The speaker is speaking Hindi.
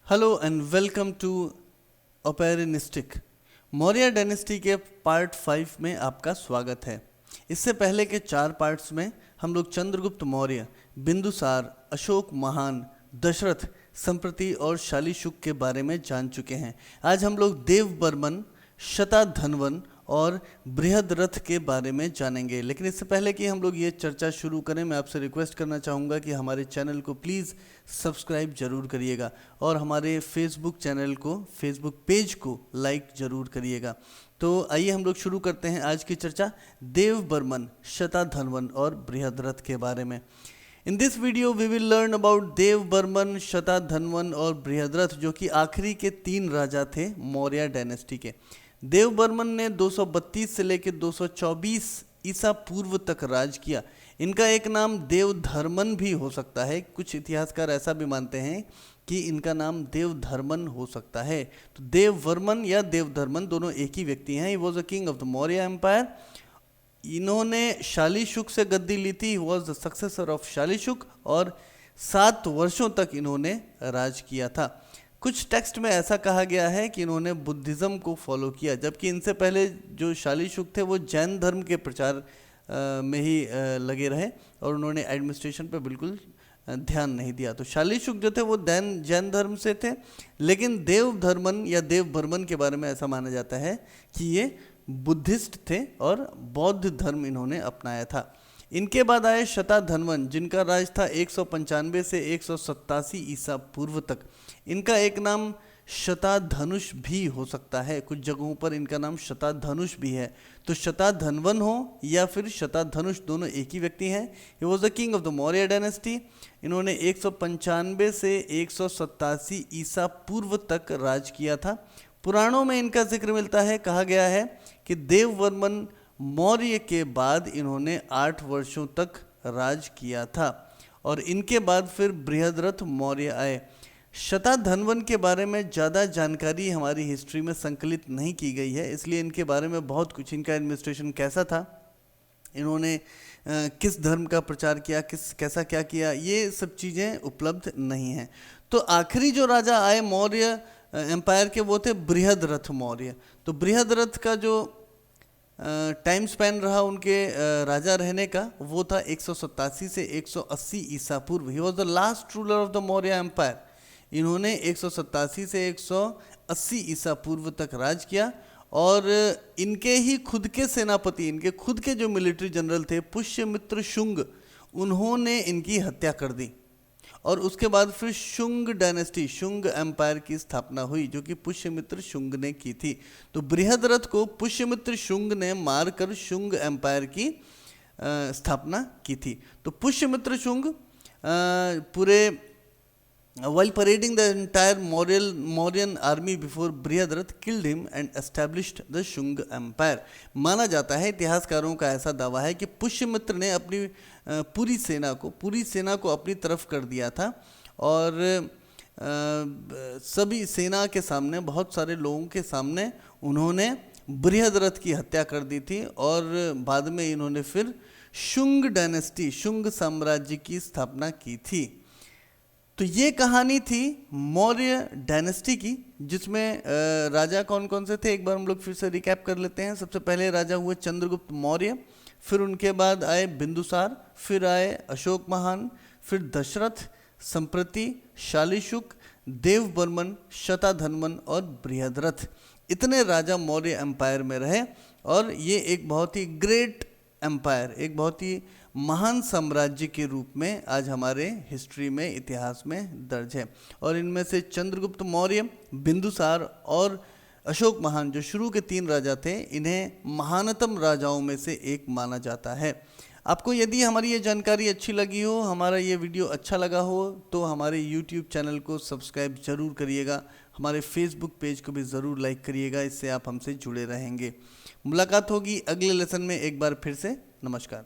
हेलो एंड वेलकम टू ओपेरिनिस्टिक। मौर्य डायनेस्टी के पार्ट 5 में आपका स्वागत है। इससे पहले के 4 पार्ट्स में हम लोग चंद्रगुप्त मौर्य, बिंदुसार, अशोक महान, दशरथ, संप्रति और शालीशुक के बारे में जान चुके हैं। आज हम लोग देवबर्मन, शताधन्वन और बृहद्रथ के बारे में जानेंगे। लेकिन इससे पहले कि हम लोग ये चर्चा शुरू करें, मैं आपसे रिक्वेस्ट करना चाहूँगा कि हमारे चैनल को प्लीज़ सब्सक्राइब जरूर करिएगा और हमारे फेसबुक चैनल को, फेसबुक पेज को लाइक जरूर करिएगा। तो आइए हम लोग शुरू करते हैं आज की चर्चा देवबर्मन, शताधन्वन और बृहद्रथ के बारे में। In this video we will learn about Devavarman, Shatadhanvan और बृहद्रथ, जो कि आखिरी के 3 राजा थे मौर्य डायनेस्टी के। देवबर्मन ने 232 से लेकर 224 ईसा पूर्व तक राज किया। इनका एक नाम देवधर्मन भी हो सकता है। कुछ इतिहासकार ऐसा भी मानते हैं कि इनका नाम देवधर्मन हो सकता है। तो देववर्मन या देवधर्मन दोनों एक ही व्यक्ति हैं। He was a king of the Maurya empire. इन्होंने शालीशुक से गद्दी ली थी। He was the successor of Shalishuka और 7 वर्षों तक इन्होंने राज किया था। कुछ टेक्स्ट में ऐसा कहा गया है कि इन्होंने बुद्धिज़्म को फॉलो किया, जबकि इनसे पहले जो शालीशुक थे वो जैन धर्म के प्रचार में ही लगे रहे और उन्होंने एडमिनिस्ट्रेशन पर बिल्कुल ध्यान नहीं दिया। तो शालीशुक जो थे वो जैन धर्म से थे, लेकिन देवधर्मन या देवबर्मन के बारे में ऐसा माना जाता है कि ये बुद्धिस्ट थे और बौद्ध धर्म इन्होंने अपनाया था। इनके बाद आए शताधन्वन, जिनका राज था 195 से 187 ईसा पूर्व तक। इनका एक नाम शताधनुष भी हो सकता है। कुछ जगहों पर इनका नाम शताधनुष भी है। तो शताधन्वन हो या फिर शताधनुष, दोनों एक ही व्यक्ति हैं। He was the king of the Maurya dynasty. इन्होंने 195 से 187 ईसा पूर्व तक राज किया था। पुराणों में इनका जिक्र मिलता है। कहा गया है कि देववर्मन मौर्य के बाद इन्होंने 8 वर्षों तक राज किया था और इनके बाद फिर बृहद्रथ मौर्य आए। शताधन्वन के बारे में ज़्यादा जानकारी हमारी हिस्ट्री में संकलित नहीं की गई है, इसलिए इनके बारे में बहुत कुछ, इनका एडमिनिस्ट्रेशन कैसा था, इन्होंने किस धर्म का प्रचार किया, कैसा क्या किया, ये सब चीज़ें उपलब्ध नहीं हैं। तो आखिरी जो राजा आए मौर्य एम्पायर के वो थे बृहद्रथ मौर्य। तो बृहद्रथ का जो टाइम स्पैन रहा उनके राजा रहने का, वो था 187 से 180 ईसा पूर्व। He was the last ruler of the Maurya empire. इन्होंने 187 से 180 ईसा पूर्व तक राज किया और इनके ही खुद के सेनापति, इनके खुद के जो मिलिट्री जनरल थे पुष्यमित्र शुंग, उन्होंने इनकी हत्या कर दी और उसके बाद फिर शुंग डायनेस्टी, शुंग एम्पायर की स्थापना हुई, जो कि पुष्यमित्र शुंग ने की थी। तो बृहद्रथ को पुष्यमित्र शुंग ने मारकर शुंग एम्पायर की स्थापना की थी। तो पुष्यमित्र शुंग पूरे while parading the entire Mauryan army before Brihadratha killed him and established the Shung empire। माना जाता है, इतिहासकारों का ऐसा दावा है कि पुष्यमित्र ने अपनी पूरी सेना को अपनी तरफ कर दिया था और सभी सेना के सामने, बहुत सारे लोगों के सामने उन्होंने बृहद्रथ की हत्या कर दी थी और बाद में इन्होंने फिर शुंग डायनेस्टी, शुंग साम्राज्य की स्थापना की थी। तो ये कहानी थी मौर्य डायनेस्टी की, जिसमें राजा कौन कौन से थे एक बार हम लोग फिर से रिकैप कर लेते हैं। सबसे पहले राजा हुए चंद्रगुप्त मौर्य, फिर उनके बाद आए बिंदुसार, फिर आए अशोक महान, फिर दशरथ, संप्रति, शालीशुक, देवबर्मन, शताधन्वन और बृहद्रथ। इतने राजा मौर्य एम्पायर में रहे और ये एक बहुत ही ग्रेट एम्पायर, एक बहुत ही महान साम्राज्य के रूप में आज हमारे हिस्ट्री में, इतिहास में दर्ज है। और इनमें से चंद्रगुप्त मौर्य, बिंदुसार और अशोक महान, जो शुरू के 3 राजा थे, इन्हें महानतम राजाओं में से एक माना जाता है। आपको यदि हमारी ये जानकारी अच्छी लगी हो, हमारा ये वीडियो अच्छा लगा हो, तो हमारे YouTube चैनल को सब्सक्राइब जरूर करिएगा। हमारे Facebook पेज को भी ज़रूर लाइक करिएगा, इससे आप हमसे जुड़े रहेंगे। मुलाकात होगी अगले लेसन में। एक बार फिर से नमस्कार।